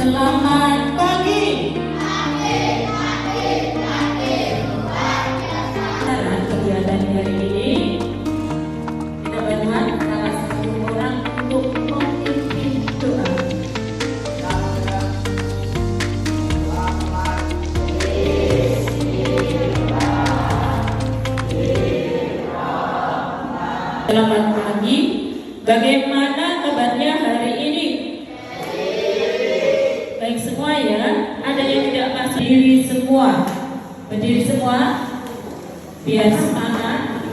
Selamat pagi. Dalam kegiatan hari ini, kita bantuan salah satu orang untuk memimpin doa. Selamat pagi. Bagaimana kabarnya hari ini? Baik semua ya. Ada yang tidak masuk diri semua. Berdiri semua. Biar semangat.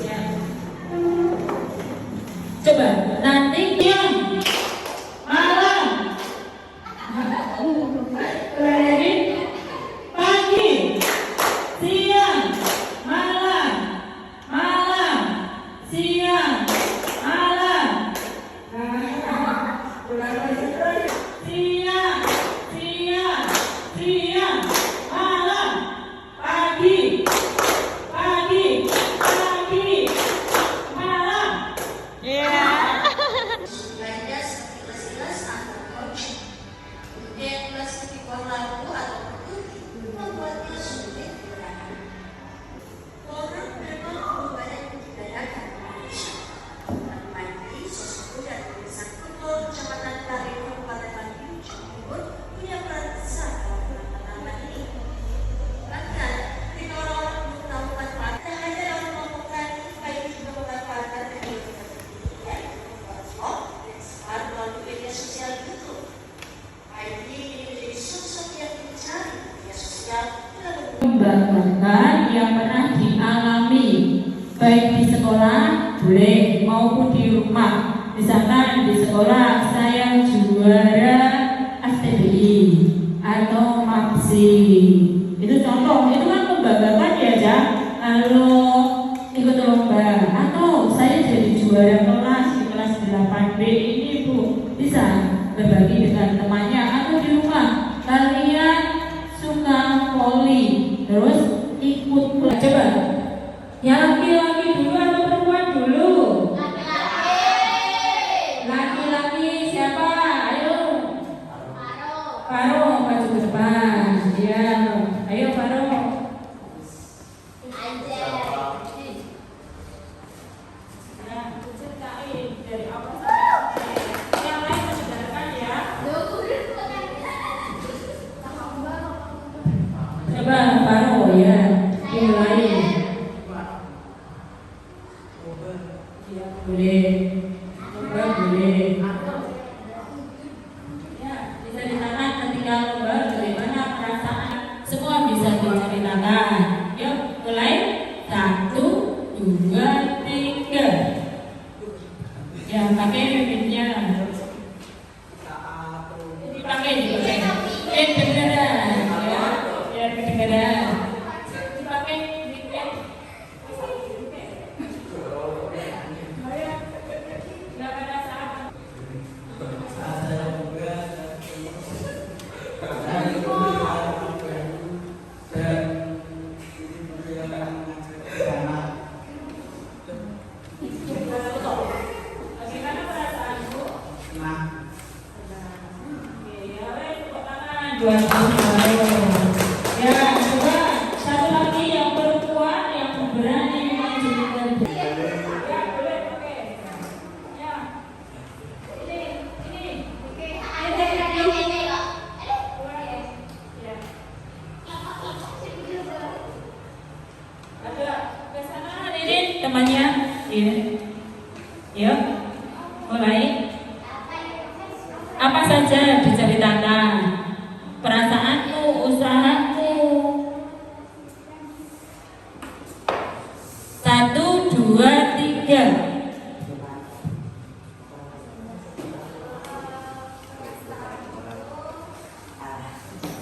Ya. Coba nanti diam. Malam. Lagi. Pagi. Siang. Malam. Malam. Siang. Malam. Siang. Siang. Siang. Malam. Pagi. Pagi. Pagi. Malam. Belajar seperti kelas atau coaching. Kemudian kelas tipikor lagu atau berkutik membuatnya sulit berani. Orang memang banyak didayakan Indonesia. Mandi, Sesuku dan Desa Kutul, Kecamatan Kari, Kabupaten Madiun, Jawa Timur punya peran besar dalam penanaman ini. Bahkan, ketika orang-orang belum tahu manfaat, tak hanya dalam kelompok tani, baik juga memanfaatkan teknologi pendidikan, WhatsApp, dan sekarang melalui media sosial YouTube. ID ini menjadi sosok yang dicari media sosial dalam Membanggakan yang pernah dialami baik di sekolah boleh maupun di rumah. Misalkan di sekolah saya juara STBI atau MAPSI, itu contoh, itu kan membanggakan ya Jah. Kalau ikut lomba atau saya jadi juara kelas di kelas 8B ini Bu, bisa berbagi dengan temannya. Atau di rumah kalian suka voli terus ikut coba yang laki-laki dulu atau perempuan dulu? Laki-laki siapa? Ayo Faro, maju ke depan. Ya, ayo Faro. Ya, ceritain dari apa sampai yang lain mendengarkan ya. Coba Faro ya, dimulai. Ya, boleh. Coba boleh. Ya, bisa ditanam ketika lomba bagaimana perasaan. Semua bisa diceritakan. Yuk, mulai. 1, 2, 3. Yang pakai miminnya. Dipakai juga. Kedengeran. Ya, biar kedengeran. Dipakai mimin. Nggak pada saat. Bagaimana perasaanmu? Ya, wes, tepuk tangan. Buat Faro. Ya, coba satu lagi yang perempuan yang berani menunjukkan. Ya, boleh, oke. Ya. Ini. Oke. Ya. Ada ke sana ini temannya. Ini. Yuk. Mulai. Apa saja diceritakan? Perasaanmu, usahamu. 1, 2, 3.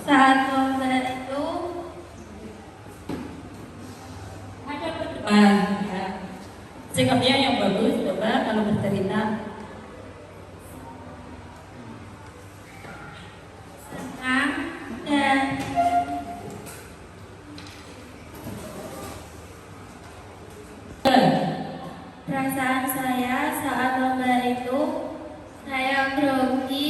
Saat lomba itu Ada ke depan. Ya. Sikapnya yang bagus, coba kalau bercerita. senang dan perasaan saya saat lomba itu saya grogi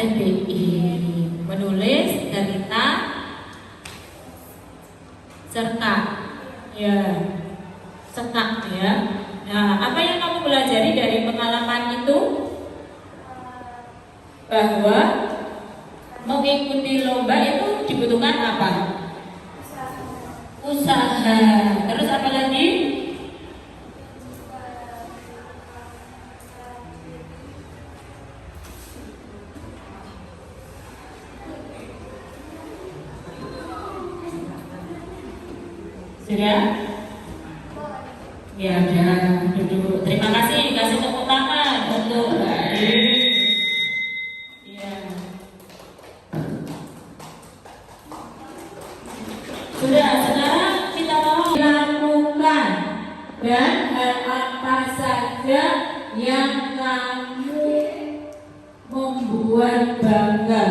STI. Menulis, cerita, serta, ya, sekak ya. Nah, apa yang kamu pelajari dari pengalaman itu? Bahwa mengikuti lomba itu dibutuhkan apa? Usaha. Terus apa lagi? Sudah? Ya, udah duduk. Terima kasih, kasih tepuk tangan untuk Mbak Dewi. Ya. Sudah, sekarang kita mau lakukan dan hal apa saja yang kamu membuat bangga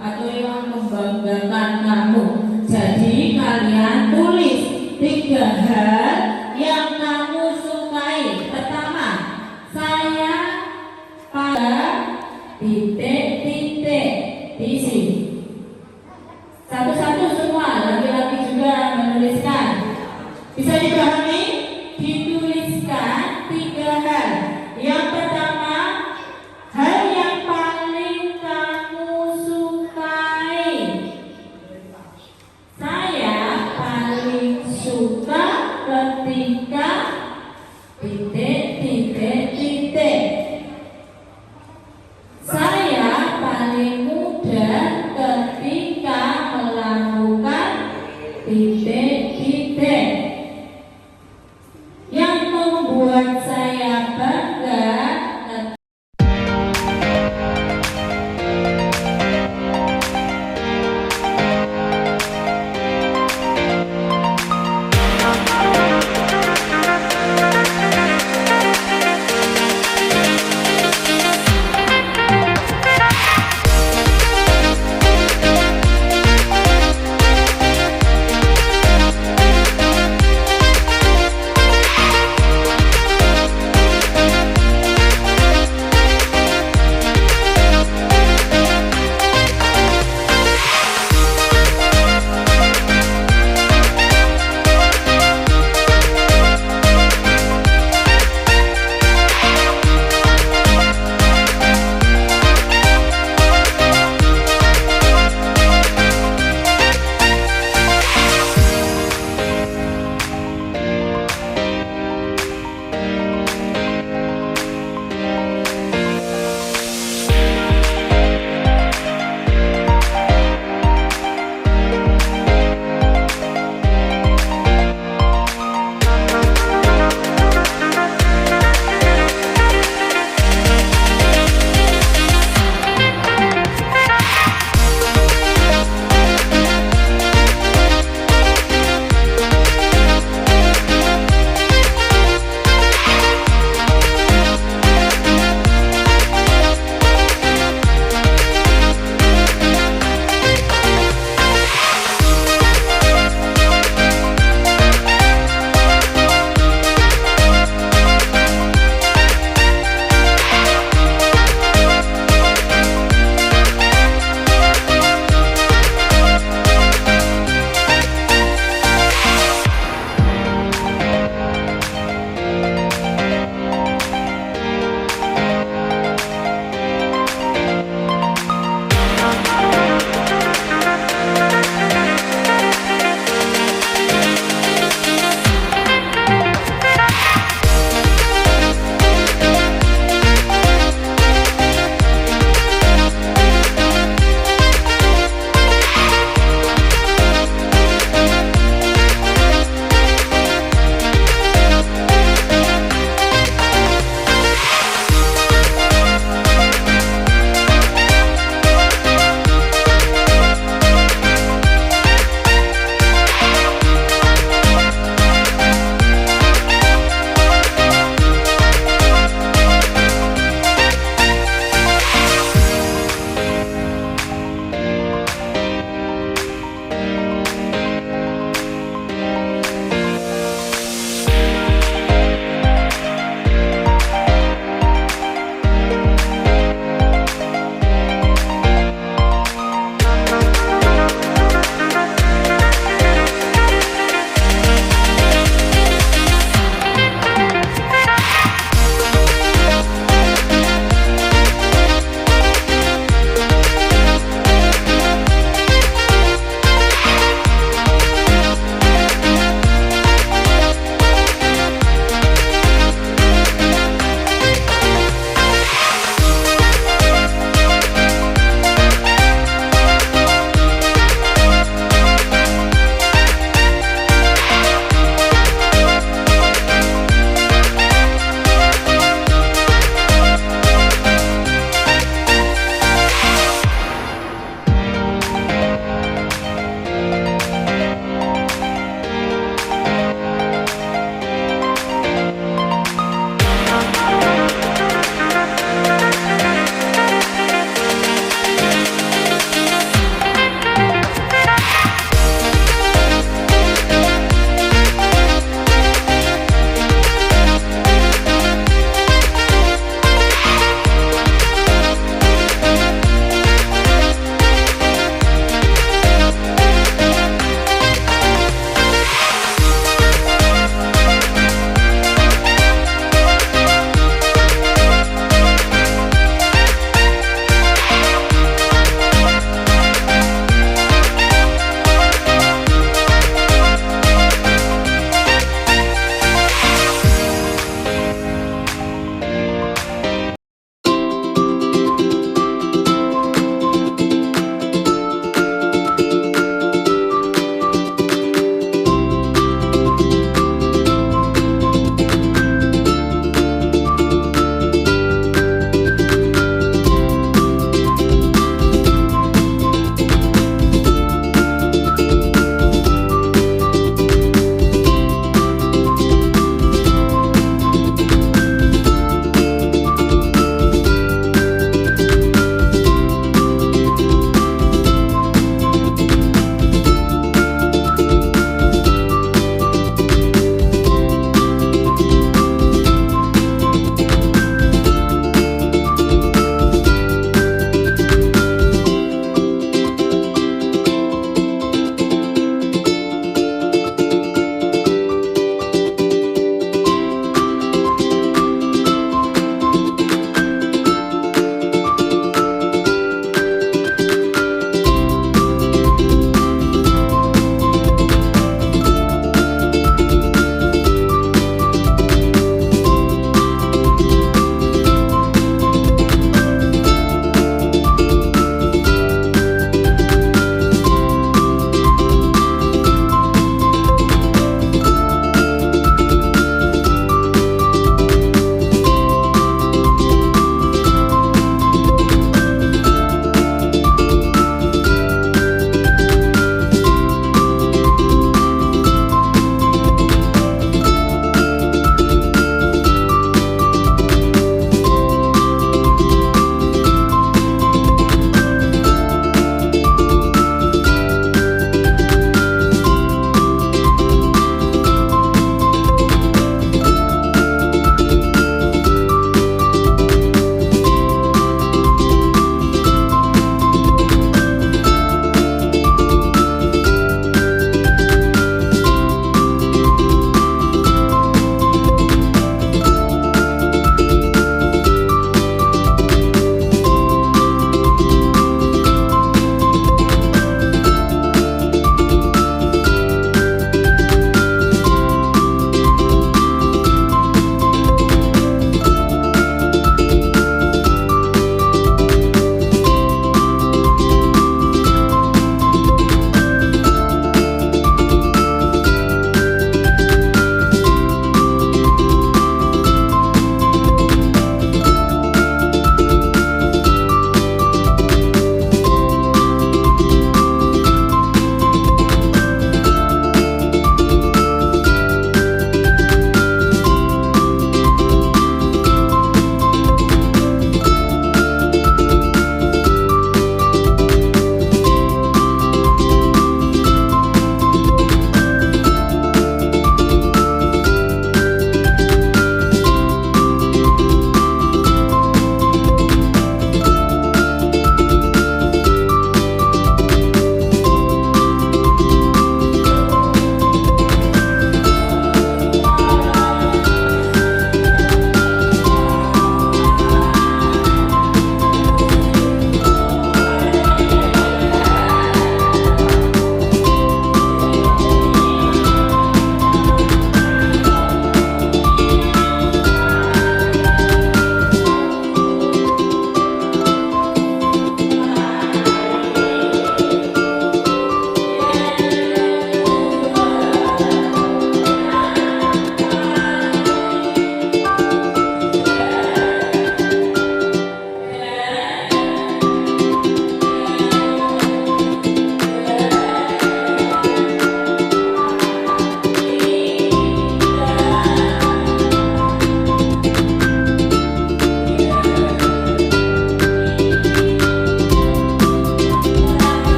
atau yang membanggakan kamu. Jadi kalian tulis 3 hal yang kamu sukai. Pertama, saya pada titik-titik isi. Satu-satu semua, laki-laki juga menuliskan. Bisa dipahami? Dituliskan 3 hal. Yang pertama, hal yang paling kamu sukai. Saya paling suka ketika titik-titik-titik. Saya paling mudah ketika melakukan titik-titik.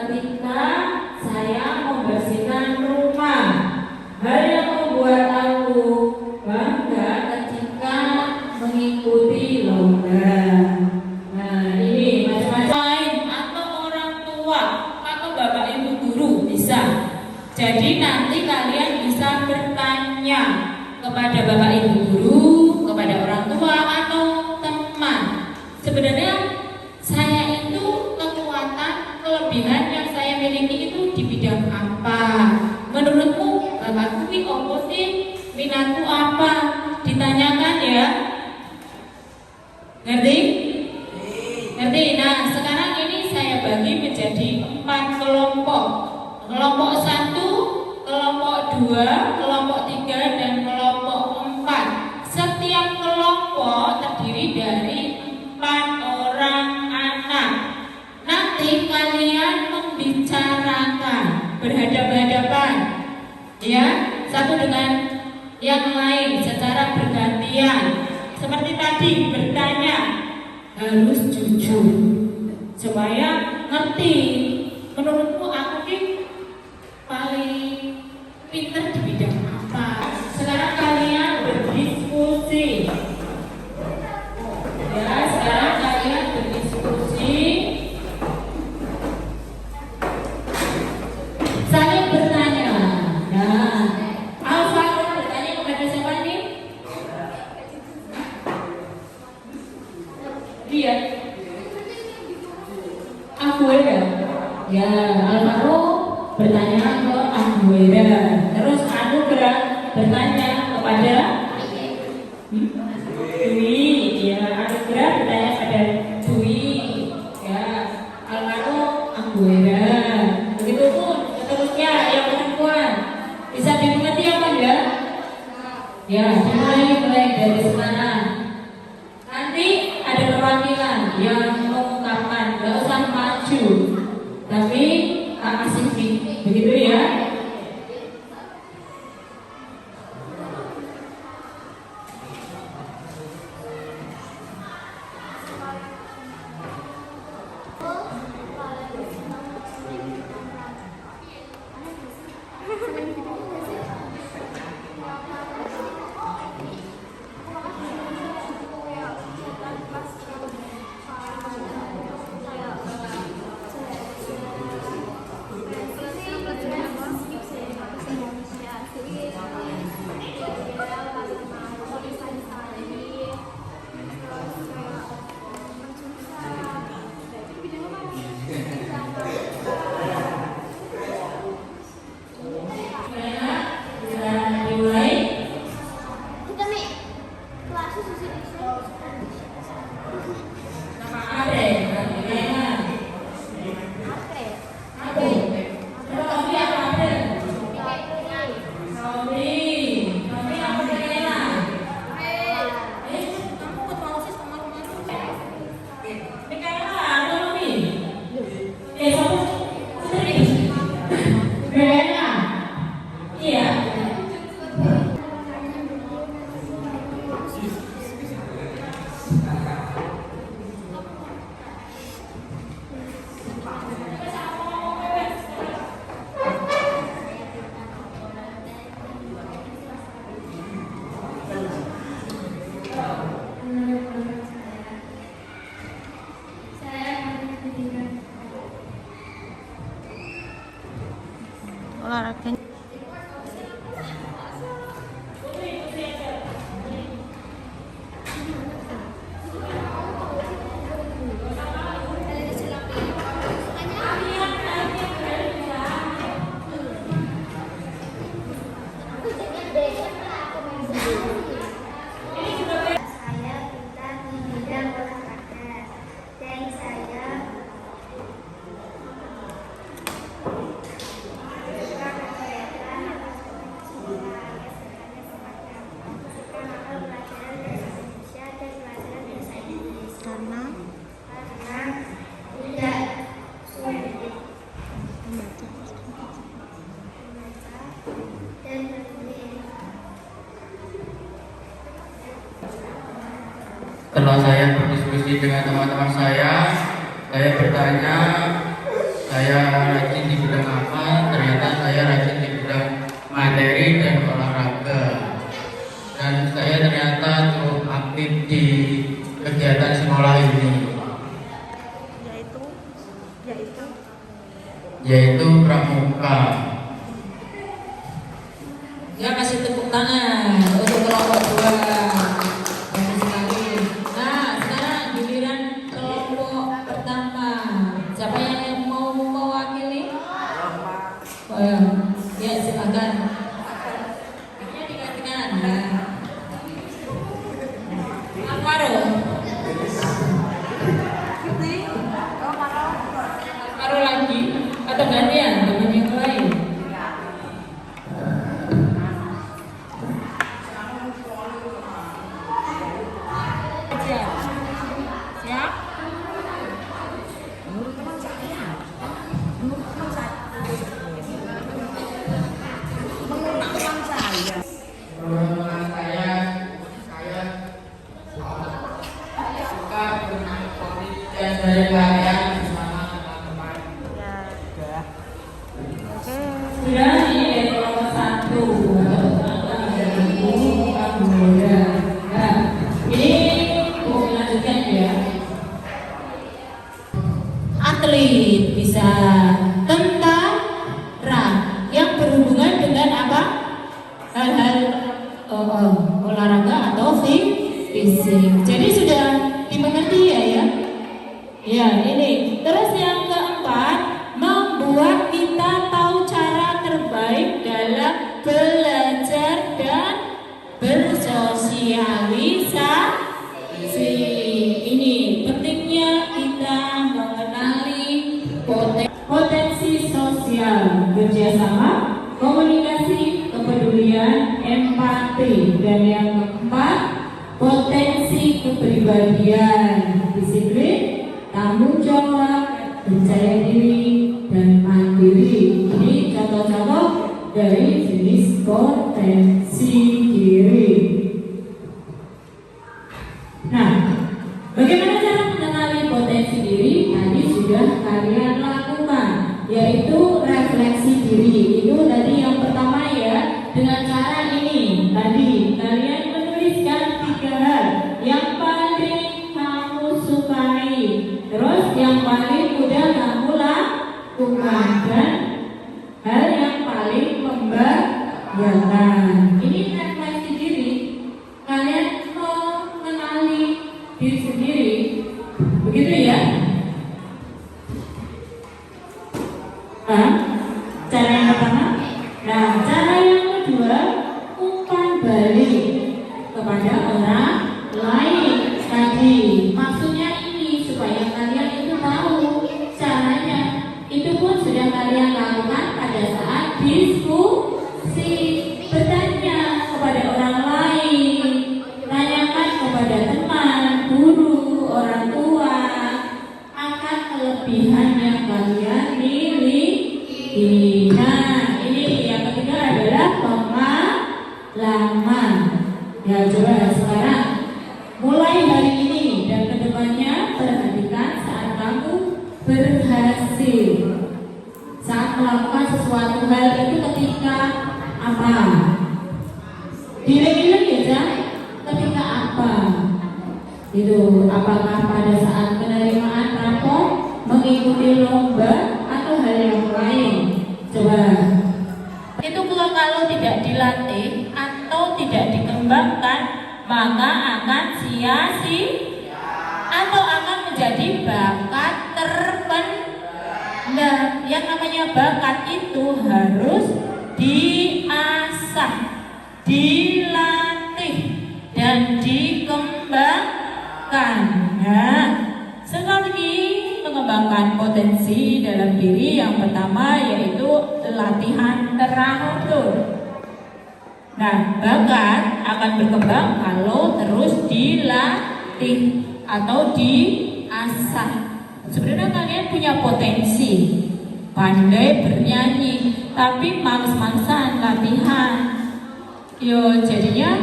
ketika saya membersihkan rumah. Hal yang membuat aku bangga ketika mengikuti lomba. Nah, ini macam-macam atau orang tua atau bapak ibu guru bisa. Jadi nanti kalian bisa bertanya kepada bapak ibu guru, kepada orang tua atau teman. Sebenarnya saya itu kekuatan, kelebihan yang saya miliki itu di bidang apa? Menurutmu bapakku ini apa sih? Minatku apa? Ditanyakan ya. Ngerti? Ngerti? Nah, sekarang ini saya bagi menjadi 4 kelompok. Kelompok 1, kelompok 2, kelompok 3, dan kelompok 4. Setiap kelompok terdiri dari 4 orang anak. Nanti kalian membicarakan berhadapan-hadapan, ya, satu dengan yang lain secara bergantian. Seperti tadi bertanya, harus jujur supaya ngerti. Menurutmu aku ini paling pintar di bidang apa? Sekarang kalian berdiskusi. Ya, sekarang kalian berdiskusi. Saya bertanya. Nah, Alvaro bertanya kepada siapa nih? Dia. Aguera. Ya, Alvaro bertanya ke Aguera. Terus aku bertanya kepada Dwi. Ya, Aguera bertanya pada Dwi. Ya, Alvaro Aguera. Begitu pun seterusnya yang perempuan. Bisa dimengerti apa ya? Ya, mulai dari sekarang. Nanti ada perwakilan yang mengungkapkan, gak usah maju, tapi kasih begitu ya. Olahraga. Setelah saya berdiskusi dengan teman-teman saya bertanya saya rajin di bidang apa? Ternyata saya rajin di bidang materi dan olahraga. Dan saya ternyata cukup aktif di kegiatan sekolah ini, yaitu pramuka. Ya, kasih tepuk tangan untuk kelompok 2. Bagus sekali. Nah, sekarang giliran kelompok pertama. Siapa yang mau mewakili? Ya, silakan. Ini dikasihkan. Nah. Alvaro. Alvaro lagi atau gantian dengan yang lain? Siap? Teman-teman saya suka dengan kompetisi dari kalian bersama teman-teman. Sudah, ini dari kelompok 1. Nah, ini mau melanjutkan ya. Atlet bisa tentara yang berhubungan dengan apa? Hal-hal olahraga atau fisik. Jadi sudah dimengerti ya? Ya, ini. Terus yang keempat, membuat kita tahu cara terbaik dalam belajar dan bersosialisasi. Ini pentingnya kita mengenali potensi sosial, kerjasama, komunikasi, kepedulian, empati, dan yang keempat, potensi kepribadian, disiplin, tanggung jawab, percaya diri, dan mandiri. Ini contoh-contoh dari jenis potensi diri. Nah, bagaimana cara mengenali potensi diri? Tadi sudah kalian lakukan, yaitu refleksi diri. Itu tadi yang pertama ya, dengan cara ini. Tadi kalian menuliskan 3 hal yang paling kamu sukai, terus yang paling mudah kamu lakukan, dan hal yang paling membanggakan. Ini refleksi diri. Kalian mengenali diri sendiri, begitu ya? Cara yang pertama. Nah, cara yang kedua, umpan balik kepada orang lain. Tadi maksudnya ini supaya kalian itu tahu caranya. Itu pun sudah kalian lakukan pada saat diskusi. Bertanya kepada orang lain, tanyakan kepada teman, guru, orang tua akan kelebihan yang kalian miliki. Nah, ini yang ketiga adalah pengalaman. Ya, coba sekarang mulai hari ini dan kedepannya perhatikan saat kamu berhasil, saat melakukan sesuatu hal itu ketika apa? Diri-diri ya, ketika apa? Itu apakah pada saat penerimaan rapor, mengikuti lomba, atau hal yang lain? Coba. Itu kalau tidak dilatih atau tidak dikembangkan, maka akan sia-sia atau akan menjadi bakat terpendam. Yang namanya bakat itu harus diasah, dilatih, dan dikembangkan. Nah, sekali lagi, mengembangkan potensi dalam diri yang pertama yaitu latihan teratur. Nah, bakat akan berkembang kalau terus dilatih atau diasah. Sebenarnya kalian punya potensi pandai bernyanyi, tapi males-malesan latihan. Yo, jadinya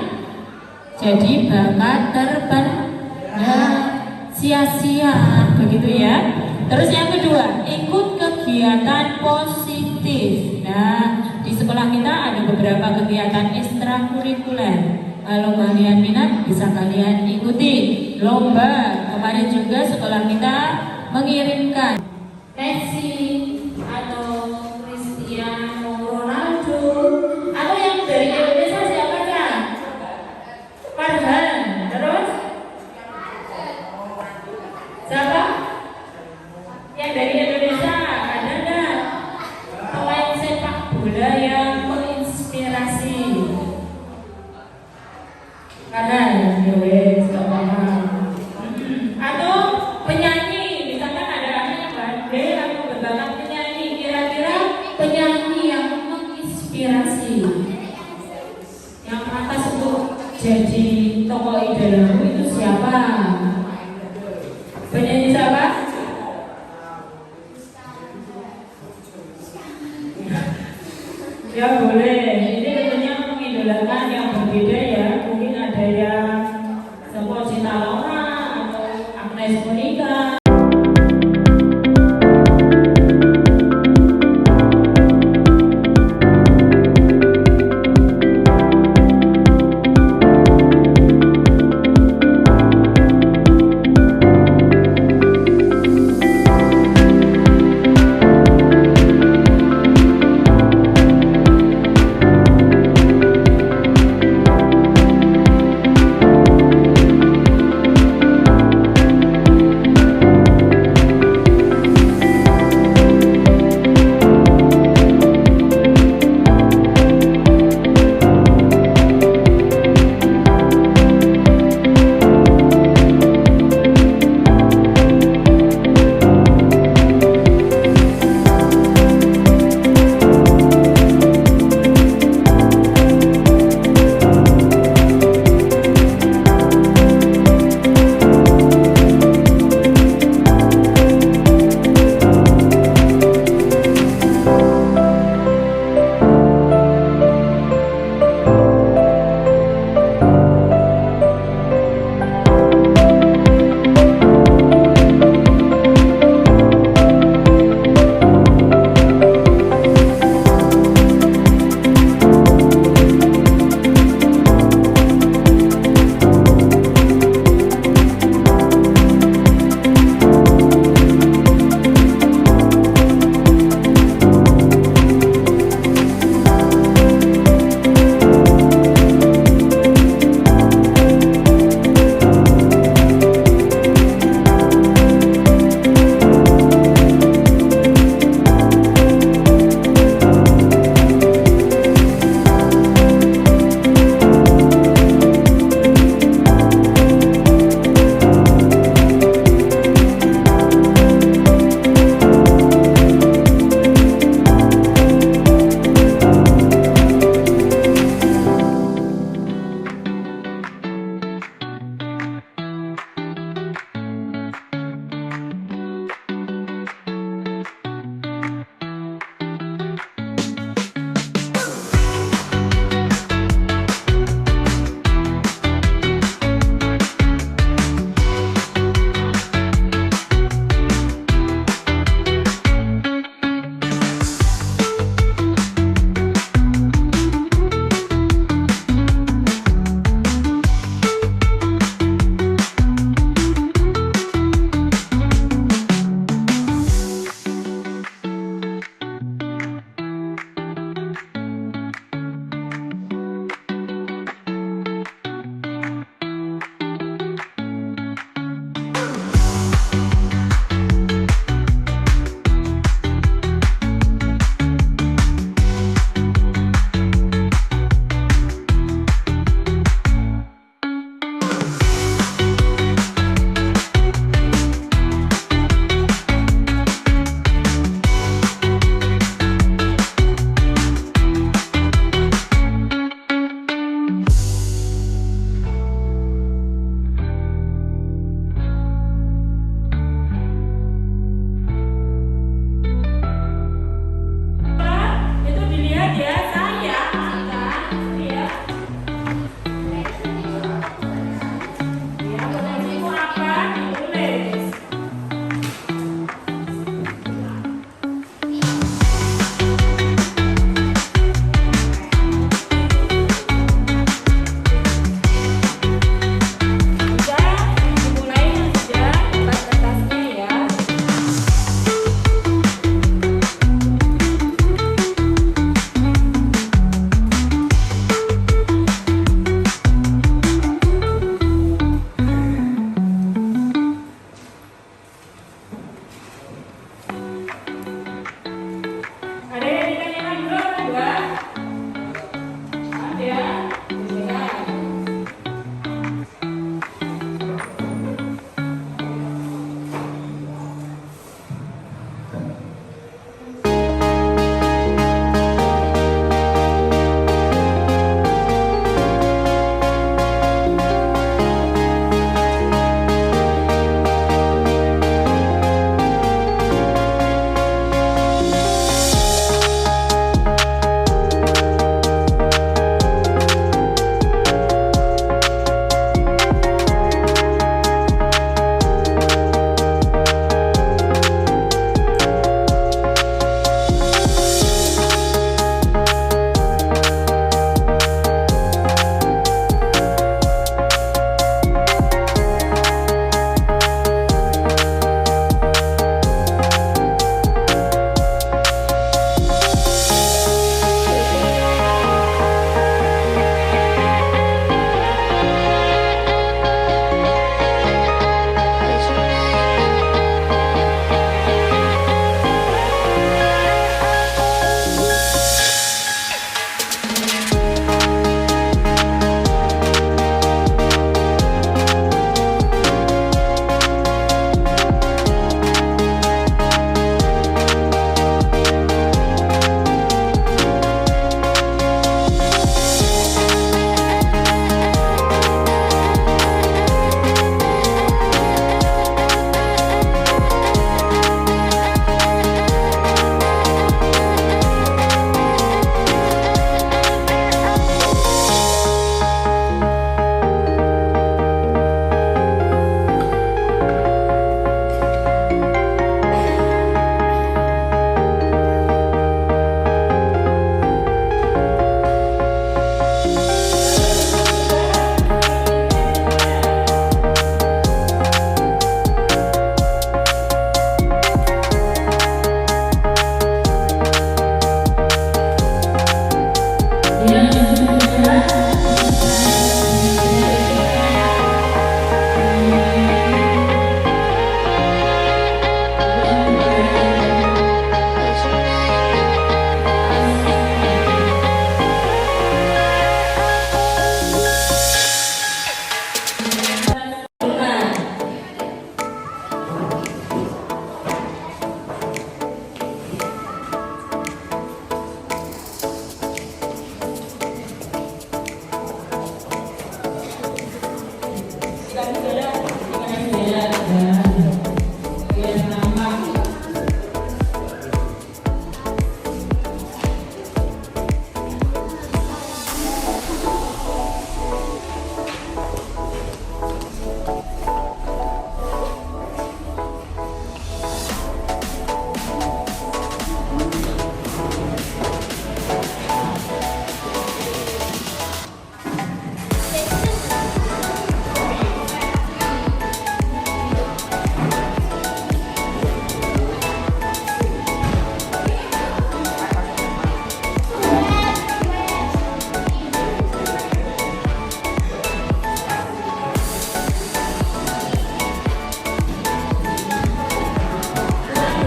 jadi bakat terpendam, sia-sia, begitu ya. Terus yang kedua, ikut kegiatan kegiatan positif. Nah, di sekolah kita ada beberapa kegiatan ekstrakurikuler. Kalau kalian minat bisa kalian ikuti. Lomba kemarin juga sekolah kita mengirimkan Messi atau Cristiano Ronaldo atau yang dari Indonesia siapa kan? Farhan. Terus siapa? Yang dari Indonesia ada nggak pemain sepak bola yang menginspirasi? Karena ya wes paham. Atau penyanyi, misalkan ada anak yang bandel atau berbakat penyanyi, kira-kira penyanyi yang menginspirasi, yang pantas untuk jadi tokoh idolamu itu siapa? Penyanyi siapa?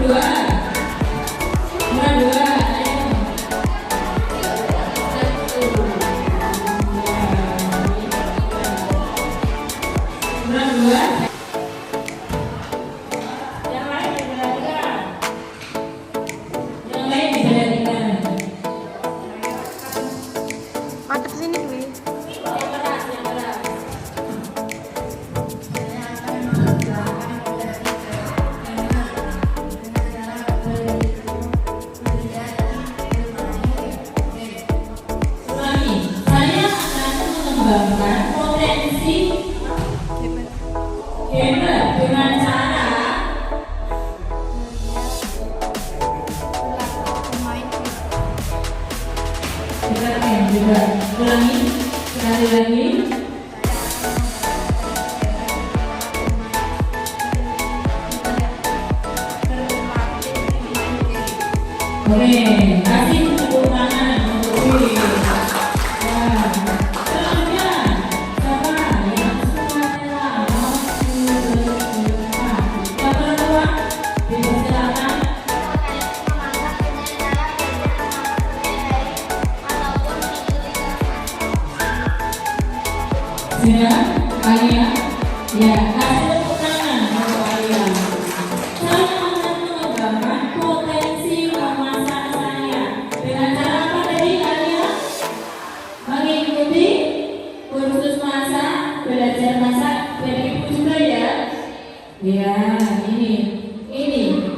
dua. Nomor dua, ayo. Nomor dua. Yang lain diperhatikan. Yang lain diperhatikan. Madep sini Dwi. Yang keras, yang keras. Ulangi, saya akan mengembangkan potensi gamer dengan cara juga. Ulangi, sekali lagi. Oke, kasih tepuk tangan untuk Dwi. Ya, selanjutnya siapa yang suka telah yang kedua, dipersilakan. Sudah, Alia? Ya, kasih tepuk tangan untuk Alia. Saya akan mengembangkan potensi memasak saya dengan cara apa tadi Alia? Mengikuti kursus masak, belajar masak dari ibu juga ya? Ya, ini.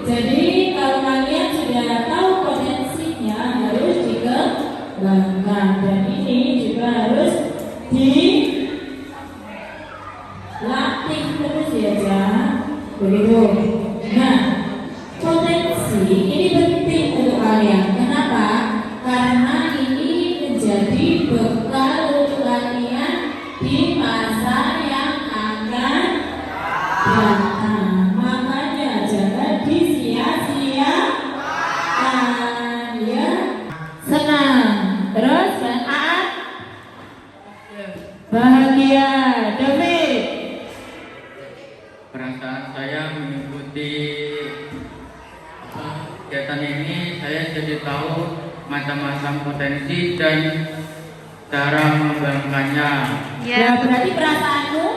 Jadi kalau kalian sudah tahu potensinya harus dikembangkan dan ini juga harus latih terus ya, begitu. Nah, potensi ini penting untuk kalian. Kenapa? Karena ini menjadi bekal untuk kalian di masa yang akan datang. Makanya jangan disia-siakan ya. Senang, terus bahagia, David. Perasaan saya mengikuti kegiatan ini, saya jadi tahu macam-macam potensi dan cara mengembangkannya. Ya, berarti perasaanmu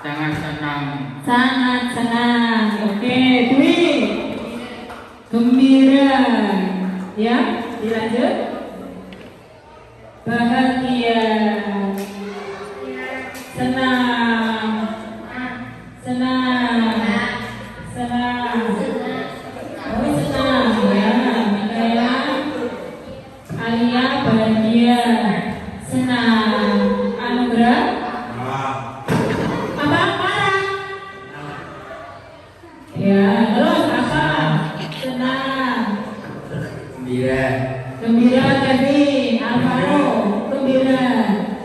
Sangat senang. sangat senang. Oke, Dwi. Gembira. Ya, dilanjut. Bahagia. Senang. Oh, senang ya. Mikaela, Alia bahagia, senang. Anugerah apa marah? Ya, terus apa? Senang. Gembira Kevin, Alvaro, gembira.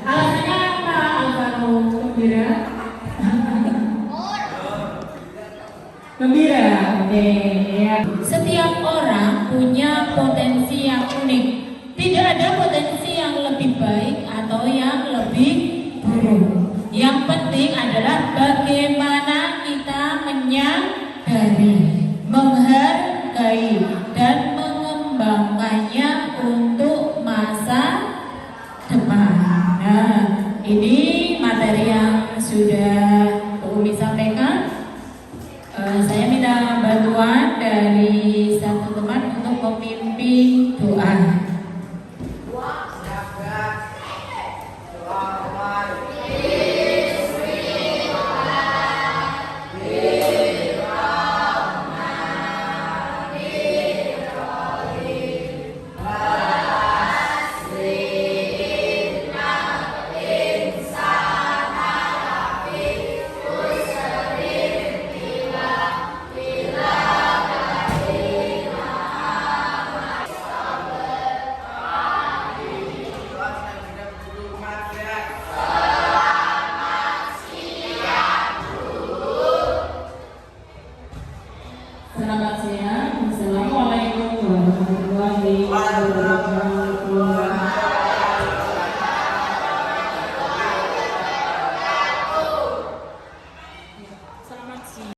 Alasannya apa Alvaro gembira? Gembira, oke ya. Setiap orang punya potensi yang unik. Tidak ada potensi yang lebih baik atau yang lebih buruk. Yang penting adalah bagaimana kita menyadari, menghargai, dan mengembangkannya untuk masa depan. Nah, ini materi yang sudah Umi sampaikan. Saya minta bantuan dari satu teman untuk memimpin doa. Selamat siang. Assalamualaikum warahmatullahi wabarakatuh.